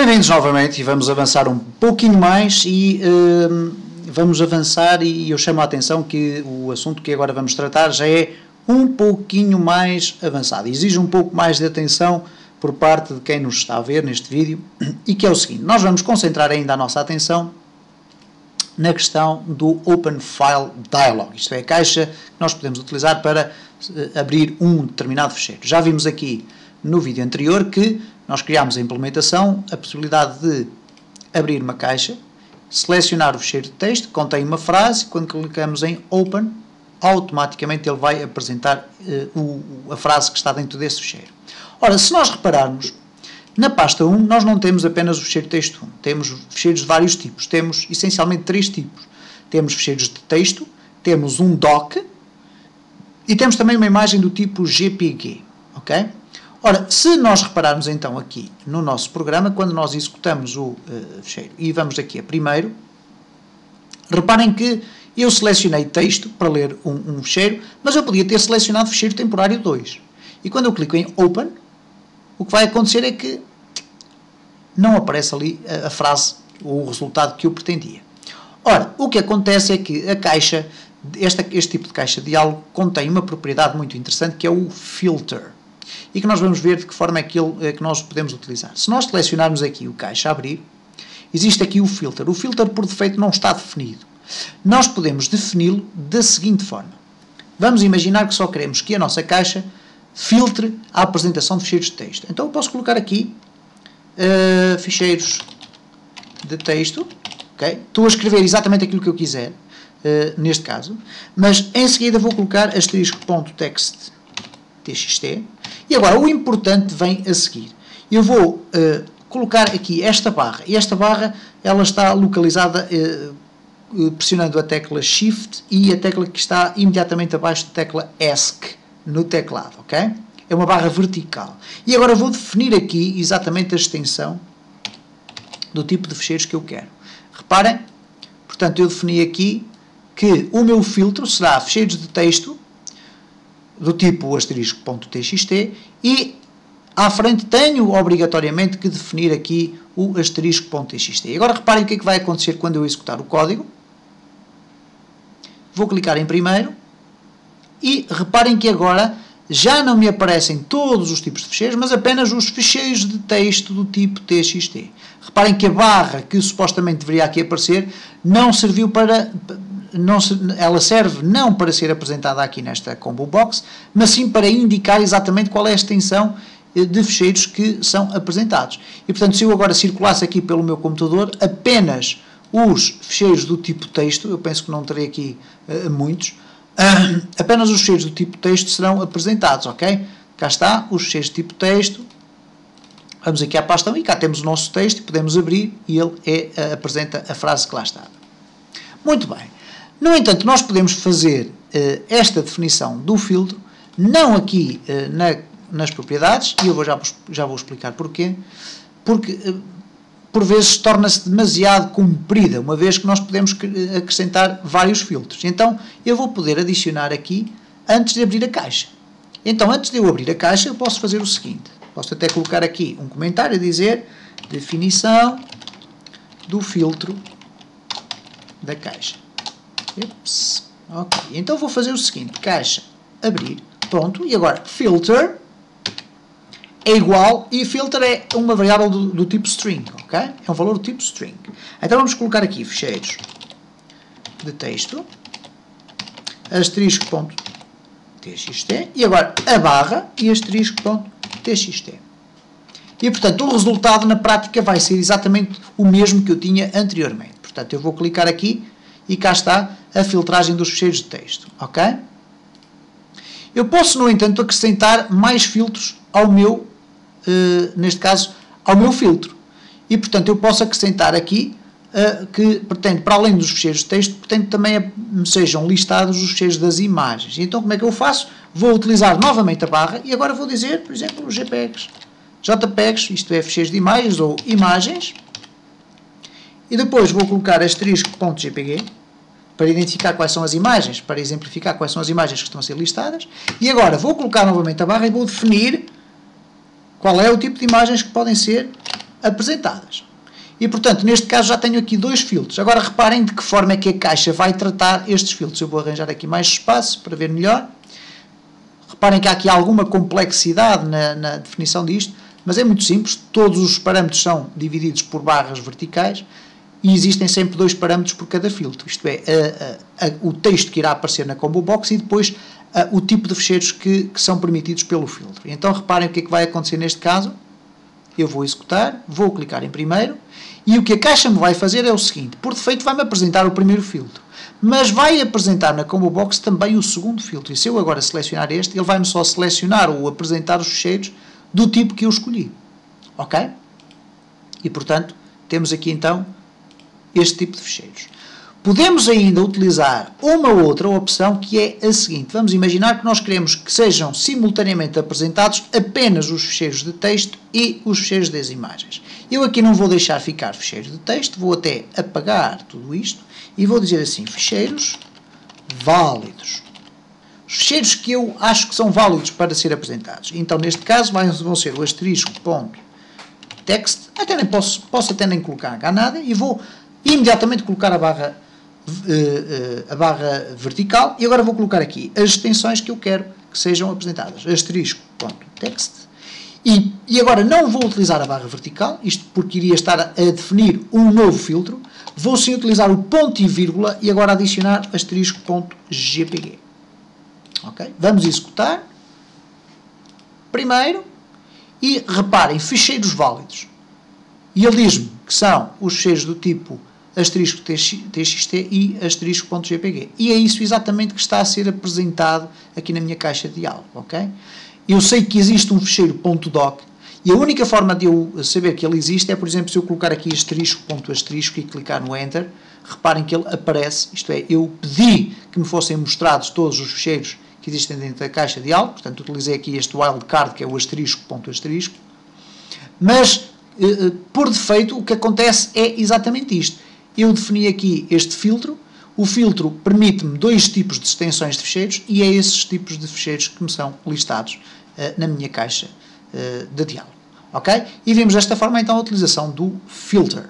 Bem-vindos novamente e vamos avançar um pouquinho mais e vamos avançar e eu chamo a atenção que o assunto que agora vamos tratar já é um pouquinho mais avançado, exige um pouco mais de atenção por parte de quem nos está a ver neste vídeo e que é o seguinte, nós vamos concentrar ainda a nossa atenção na questão do Open File Dialog, isto é, a caixa que nós podemos utilizar para abrir um determinado fecheiro. Já vimos aqui no vídeo anterior que nós criámos a implementação, a possibilidade de abrir uma caixa, selecionar o fecheiro de texto, que contém uma frase, quando clicamos em Open, automaticamente ele vai apresentar a frase que está dentro desse fecheiro. Ora, se nós repararmos, na pasta 1 nós não temos apenas o fecheiro de texto 1, temos fecheiros de vários tipos, temos essencialmente 3 tipos. Temos fecheiros de texto, temos um doc e temos também uma imagem do tipo JPG, ok? Ora, se nós repararmos então aqui no nosso programa, quando nós executamos o fecheiro e vamos aqui a primeiro, reparem que eu selecionei texto para ler um fecheiro, mas eu podia ter selecionado fecheiro temporário 2. E quando eu clico em Open, o que vai acontecer é que não aparece ali a frase ou o resultado que eu pretendia. Ora, o que acontece é que a caixa, este tipo de caixa de diálogo contém uma propriedade muito interessante que é o filter. E que nós vamos ver de que forma é que nós podemos utilizar. Se nós selecionarmos aqui o caixa abrir, existe aqui o filter. O filter por defeito não está definido. Nós podemos defini-lo da seguinte forma. Vamos imaginar que só queremos que a nossa caixa filtre a apresentação de ficheiros de texto. Então eu posso colocar aqui ficheiros de texto. Okay? Estou a escrever exatamente aquilo que eu quiser, neste caso. Mas em seguida vou colocar asterisco.txt txt. E agora, o importante vem a seguir. Eu vou colocar aqui esta barra. E esta barra, ela está localizada pressionando a tecla Shift e a tecla que está imediatamente abaixo da tecla ESC no teclado, ok? É uma barra vertical. E agora vou definir aqui exatamente a extensão do tipo de fecheiros que eu quero. Reparem, portanto, eu defini aqui que o meu filtro será fecheiros de texto do tipo asterisco.txt e à frente tenho obrigatoriamente que definir aqui o asterisco.txt. Agora reparem o que é que vai acontecer quando eu executar o código. Vou clicar em primeiro e reparem que agora já não me aparecem todos os tipos de fecheiros, mas apenas os fecheiros de texto do tipo txt. Reparem que a barra que supostamente deveria aqui aparecer não serviu para... ela serve não para ser apresentada aqui nesta combo box, mas sim para indicar exatamente qual é a extensão de fecheiros que são apresentados. E portanto, se eu agora circulasse aqui pelo meu computador, apenas os fecheiros do tipo texto, eu penso que não terei aqui muitos, apenas os fecheiros do tipo texto serão apresentados, ok? Cá está, os fecheiros do tipo texto. Vamos aqui à pasta 1 e cá temos o nosso texto, podemos abrir e ele apresenta a frase que lá está. Muito bem. No entanto, nós podemos fazer esta definição do filtro, não aqui nas propriedades, e eu já vou explicar porquê, porque por vezes torna-se demasiado comprida, uma vez que nós podemos acrescentar vários filtros. Então, eu vou poder adicionar aqui antes de abrir a caixa. Então, antes de eu abrir a caixa, eu posso fazer o seguinte, posso até colocar aqui um comentário a dizer definição do filtro da caixa. Ups. Ok, então vou fazer o seguinte, caixa, abrir, pronto, e agora filter é igual, e filter é uma variável do tipo string, ok? É um valor do tipo string. Então vamos colocar aqui fecheiros de texto, asterisco.txt, e agora a barra e asterisco.txt. E portanto o resultado na prática vai ser exatamente o mesmo que eu tinha anteriormente. Portanto eu vou clicar aqui e cá está a filtragem dos fecheiros de texto, ok? Eu posso, no entanto, acrescentar mais filtros ao meu, neste caso, ao meu filtro. E, portanto, eu posso acrescentar aqui que pretendo, para além dos fecheiros de texto, pretendo também sejam listados os fecheiros das imagens. Então, como é que eu faço? Vou utilizar novamente a barra e agora vou dizer, por exemplo, os JPEGs. JPEGs, isto é, fecheiros de imagens ou imagens. E depois vou colocar asterisco.jpg para identificar quais são as imagens, para exemplificar quais são as imagens que estão a ser listadas. E agora vou colocar novamente a barra e vou definir qual é o tipo de imagens que podem ser apresentadas. E, portanto, neste caso já tenho aqui dois filtros. Agora reparem de que forma é que a caixa vai tratar estes filtros. Eu vou arranjar aqui mais espaço para ver melhor. Reparem que há aqui alguma complexidade na definição disto, mas é muito simples. Todos os parâmetros são divididos por barras verticais e existem sempre dois parâmetros por cada filtro. Isto é, o texto que irá aparecer na combo box e depois o tipo de fecheiros que são permitidos pelo filtro. Então reparem o que é que vai acontecer neste caso. Eu vou executar, vou clicar em primeiro e o que a caixa me vai fazer é o seguinte: por defeito vai-me apresentar o primeiro filtro, mas vai apresentar na combo box também o segundo filtro. E se eu agora selecionar este, ele vai-me só selecionar ou apresentar os fecheiros do tipo que eu escolhi. Ok? E portanto, temos aqui então este tipo de fecheiros. Podemos ainda utilizar uma outra opção que é a seguinte. Vamos imaginar que nós queremos que sejam simultaneamente apresentados apenas os fecheiros de texto e os fecheiros das imagens. Eu aqui não vou deixar ficar fecheiros de texto, vou até apagar tudo isto e vou dizer assim, fecheiros válidos. Os fecheiros que eu acho que são válidos para ser apresentados. Então, neste caso, vão ser o asterisco.text, até nem posso até nem colocar cá nada, e vou imediatamente colocar a barra vertical, e agora vou colocar aqui as extensões que eu quero que sejam apresentadas. Asterisco.text. E agora não vou utilizar a barra vertical, isto porque iria estar a definir um novo filtro. Vou sim utilizar o ponto e vírgula e agora adicionar asterisco.jpg. Ok? Vamos executar. Primeiro, e reparem, fecheiros válidos. E ele diz-me que são os fecheiros do tipo asterisco txt e asterisco.jpg. E é isso exatamente que está a ser apresentado aqui na minha caixa de diálogo. Ok? Eu sei que existe um fecheiro .doc e a única forma de eu saber que ele existe é, por exemplo, se eu colocar aqui asterisco.asterisco e clicar no Enter, reparem que ele aparece, isto é, eu pedi que me fossem mostrados todos os fecheiros que existem dentro da caixa de diálogo, portanto utilizei aqui este wildcard que é o asterisco.asterisco, mas por defeito o que acontece é exatamente isto. Eu defini aqui este filtro, o filtro permite-me dois tipos de extensões de fecheiros e é esses tipos de fecheiros que me são listados na minha caixa de diálogo. Ok? E vimos desta forma então a utilização do filter.